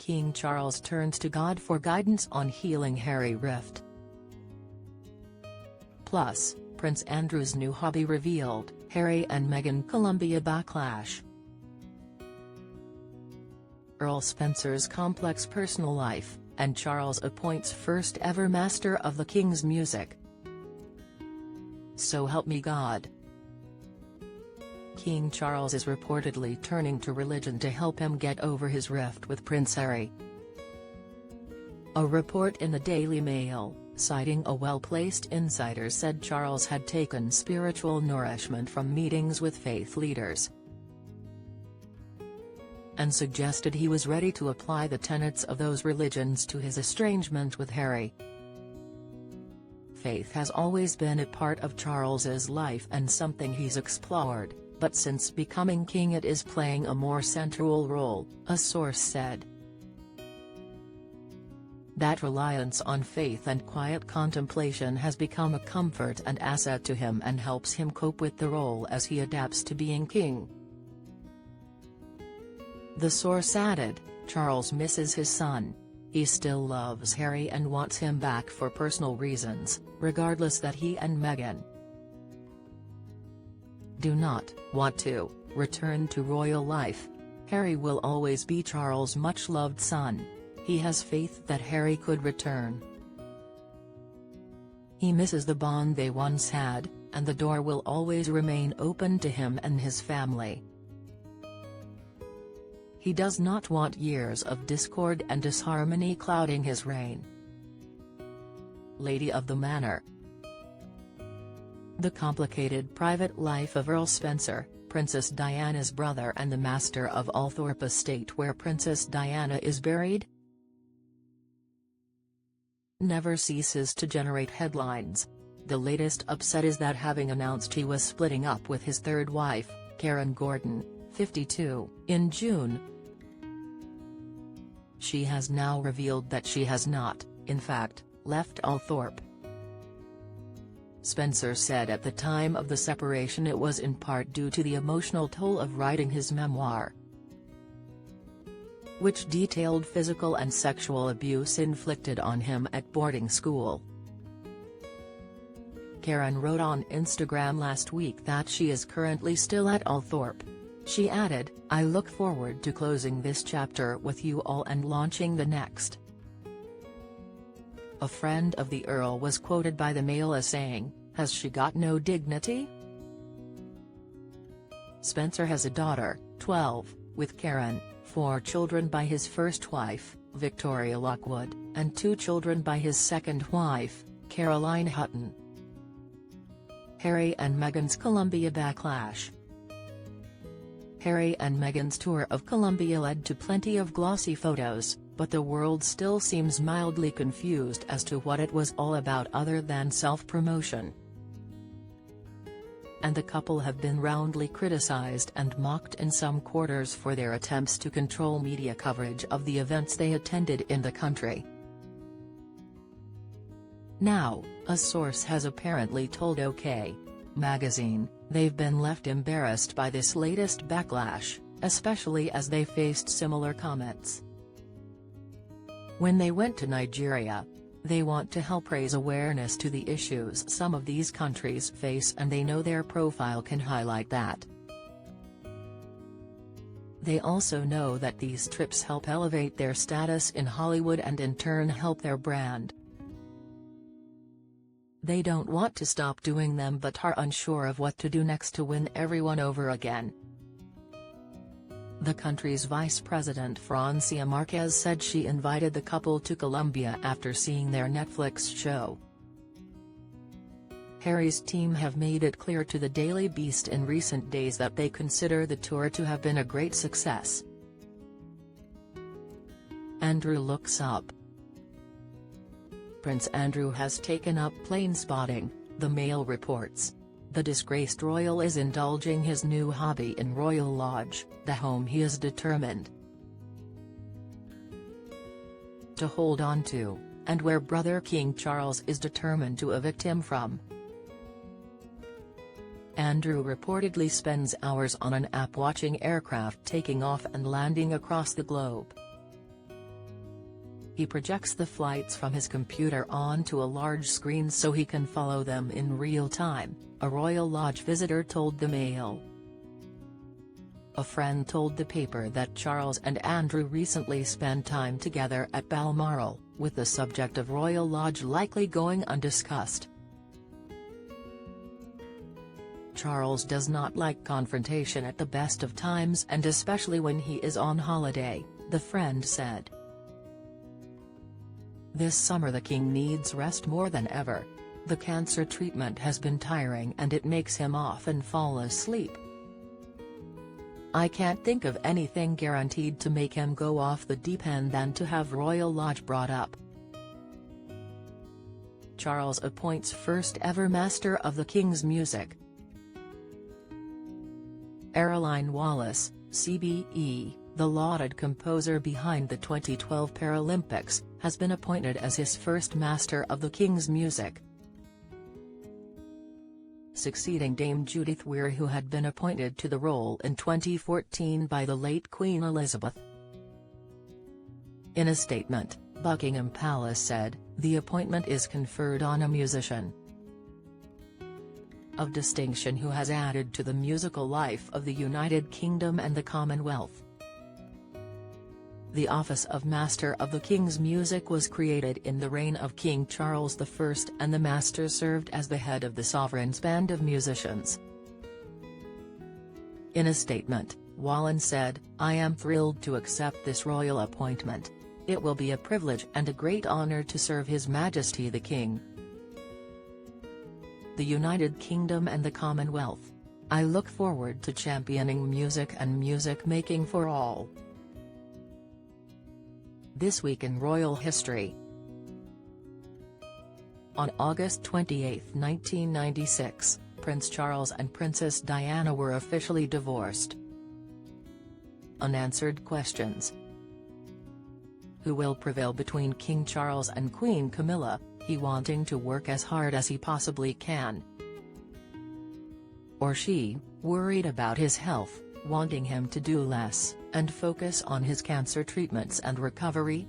King Charles turns to God for guidance on healing Harry rift. Plus, Prince Andrew's new hobby revealed, Harry and Meghan Columbia backlash. Earl Spencer's complex personal life, and Charles appoints first ever Master of the King's Music. So help me God. King Charles is reportedly turning to religion to help him get over his rift with Prince Harry. A report in the Daily Mail, citing a well-placed insider, said Charles had taken spiritual nourishment from meetings with faith leaders, and suggested he was ready to apply the tenets of those religions to his estrangement with Harry. Faith has always been a part of Charles's life and something he's explored, but since becoming king it is playing a more central role, a source said. That reliance on faith and quiet contemplation has become a comfort and asset to him and helps him cope with the role as he adapts to being king. The source added, Charles misses his son. He still loves Harry and wants him back for personal reasons, regardless that he and Meghan do not want to return to royal life. Harry will always be Charles' much-loved son. He has faith that Harry could return. He misses the bond they once had, and the door will always remain open to him and his family. He does not want years of discord and disharmony clouding his reign. Lady of the Manor. The complicated private life of Earl Spencer, Princess Diana's brother and the master of Althorp Estate where Princess Diana is buried, never ceases to generate headlines. The latest upset is that having announced he was splitting up with his third wife, Karen Gordon, 52, in June, she has now revealed that she has not, in fact, left Althorp. Spencer said at the time of the separation it was in part due to the emotional toll of writing his memoir, which detailed physical and sexual abuse inflicted on him at boarding school. Karen wrote on Instagram last week that she is currently still at Althorp. She added, I look forward to closing this chapter with you all and launching the next. A friend of the Earl was quoted by the Mail as saying, has she got no dignity? Spencer has a daughter, 12, with Karen, 4 children by his first wife, Victoria Lockwood, and 2 children by his second wife, Caroline Hutton. Harry and Meghan's Columbia backlash. Harry and Meghan's tour of Columbia led to plenty of glossy photos, but the world still seems mildly confused as to what it was all about other than self-promotion. And the couple have been roundly criticized and mocked in some quarters for their attempts to control media coverage of the events they attended in the country. Now, a source has apparently told OK! Magazine, they've been left embarrassed by this latest backlash, especially as they faced similar comments when they went to Nigeria. They want to help raise awareness to the issues some of these countries face and they know their profile can highlight that. They also know that these trips help elevate their status in Hollywood and in turn help their brand. They don't want to stop doing them but are unsure of what to do next to win everyone over again. The country's vice president Francia Marquez said she invited the couple to Colombia after seeing their Netflix show. Harry's team have made it clear to the Daily Beast in recent days that they consider the tour to have been a great success. Andrew looks up. Prince Andrew has taken up plane spotting, the Mail reports. The disgraced royal is indulging his new hobby in Royal Lodge, the home he is determined to hold on to, and where brother King Charles is determined to evict him from. Andrew reportedly spends hours on an app watching aircraft taking off and landing across the globe. He projects the flights from his computer onto a large screen so he can follow them in real time, a Royal Lodge visitor told the Mail. A friend told the paper that Charles and Andrew recently spent time together at Balmoral, with the subject of Royal Lodge likely going undiscussed. Charles does not like confrontation at the best of times and especially when he is on holiday, the friend said. This summer the king needs rest more than ever. The cancer treatment has been tiring and it makes him often fall asleep. I can't think of anything guaranteed to make him go off the deep end than to have Royal Lodge brought up. Charles appoints first ever Master of the King's Music. Caroline Wallace, CBE, the lauded composer behind the 2012 Paralympics, has been appointed as his first Master of the King's Music, succeeding Dame Judith Weir, who had been appointed to the role in 2014 by the late Queen Elizabeth. In a statement, Buckingham Palace said, "The appointment is conferred on a musician of distinction who has added to the musical life of the United Kingdom and the Commonwealth." The office of Master of the King's Music was created in the reign of King Charles I, and the Master served as the head of the sovereign's band of musicians. In a statement, Wallen said, "I am thrilled to accept this royal appointment. It will be a privilege and a great honor to serve His Majesty the King, the United Kingdom and the Commonwealth. I look forward to championing music and music making for all." This week in royal history. On August 28, 1996, Prince Charles and Princess Diana were officially divorced. Unanswered questions. Who will prevail between King Charles and Queen Camilla, he wanting to work as hard as he possibly can? Or she, worried about his health, wanting him to do less, and focus on his cancer treatments and recovery?